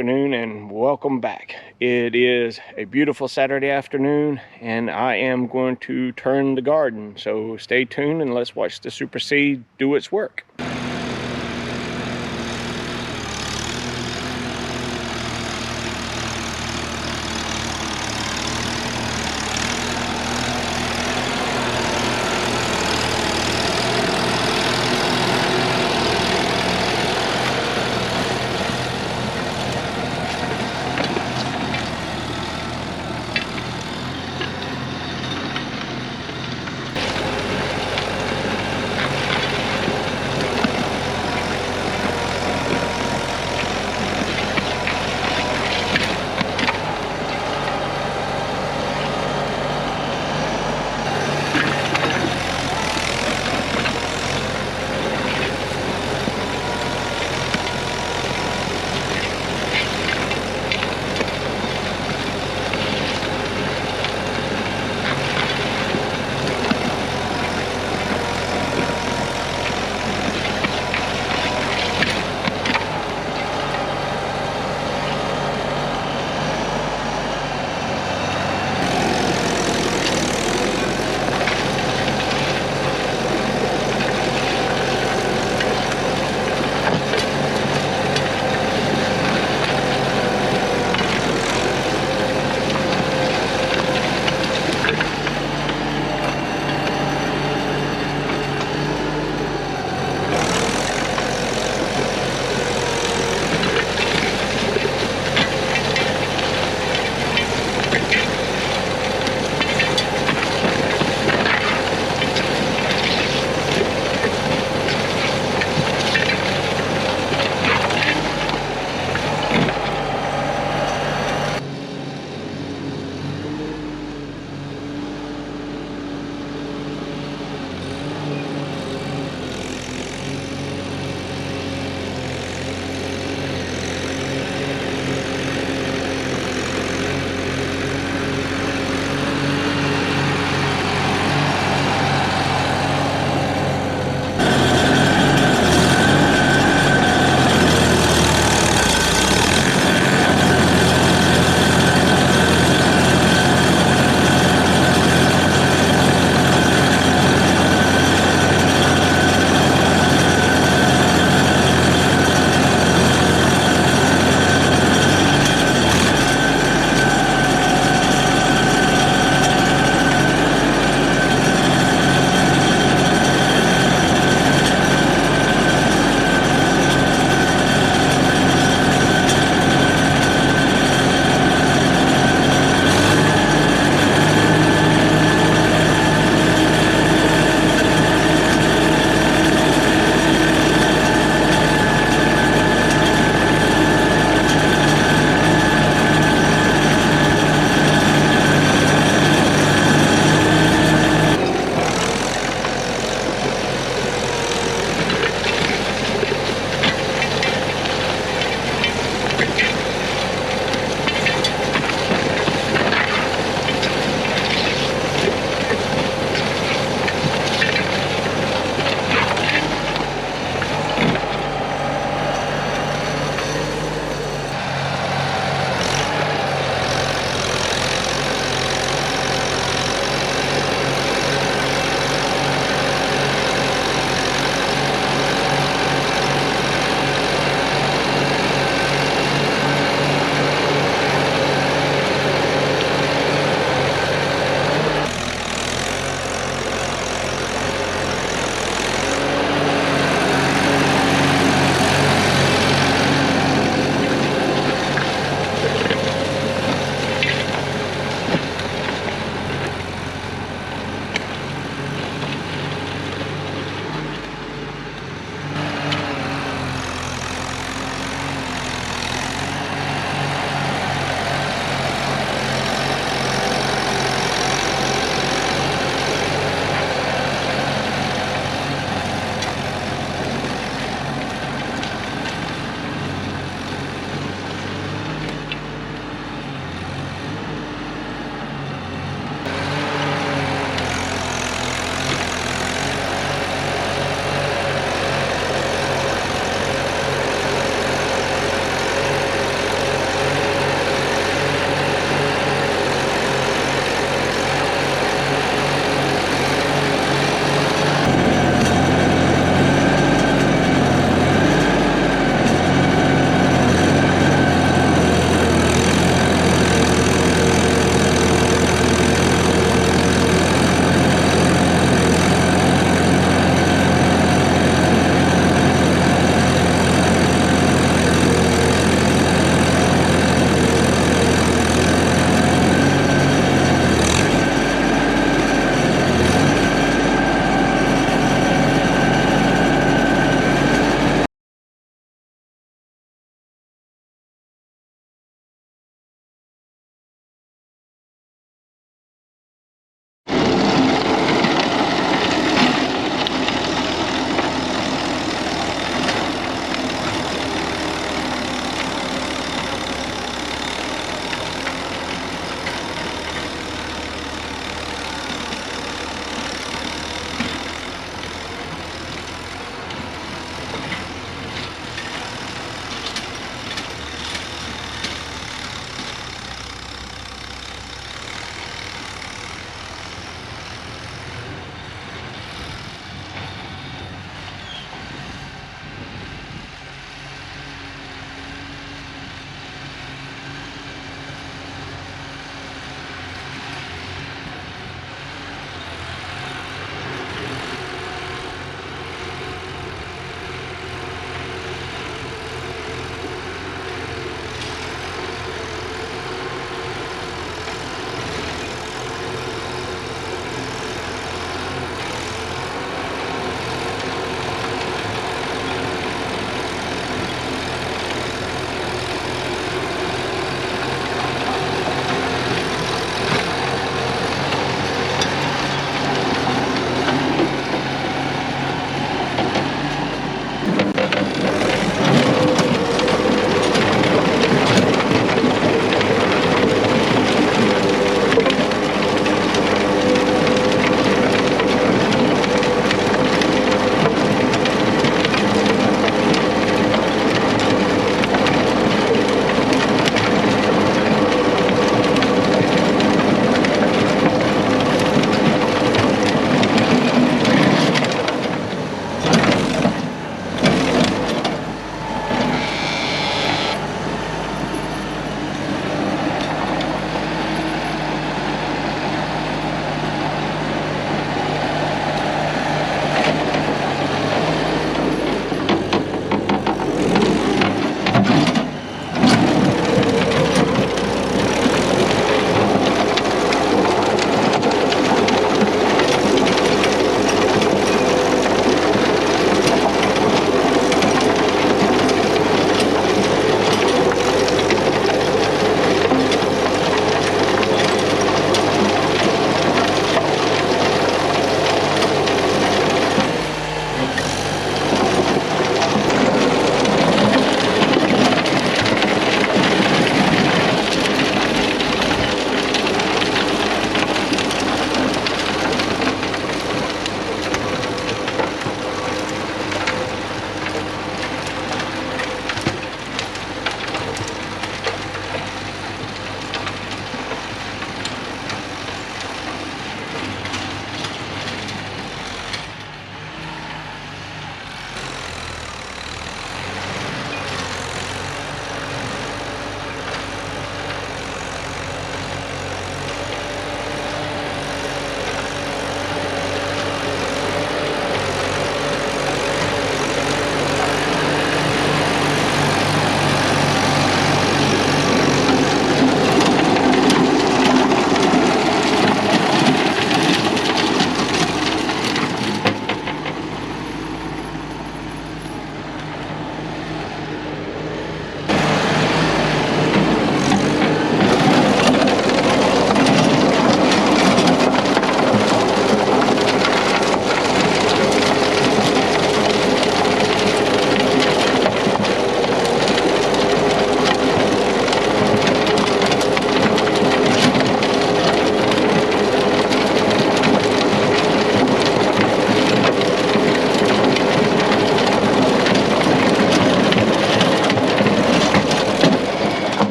afternoon and welcome back. It is a beautiful Saturday afternoon and I am going to turn the garden. So stay tuned and let's watch the Super Seed do its work.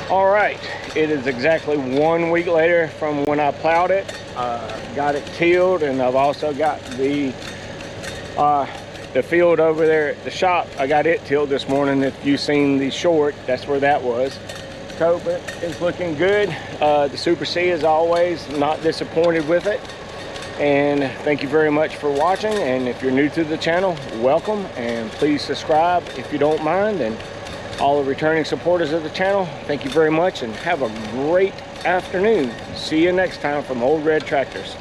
All right, it is exactly 1 week later from when I plowed it. Got it tilled, and I've also got the field over there at the shop. I got it tilled this morning. If you've seen the short, that's where that was. Cobra is looking good. The Super C, as always, not disappointed with it. And thank you very much for watching. And if you're new to the channel, welcome, and please subscribe if you don't mind. And all the returning supporters of the channel, thank you very much, and have a great afternoon. See you next time from Old Red Tractors.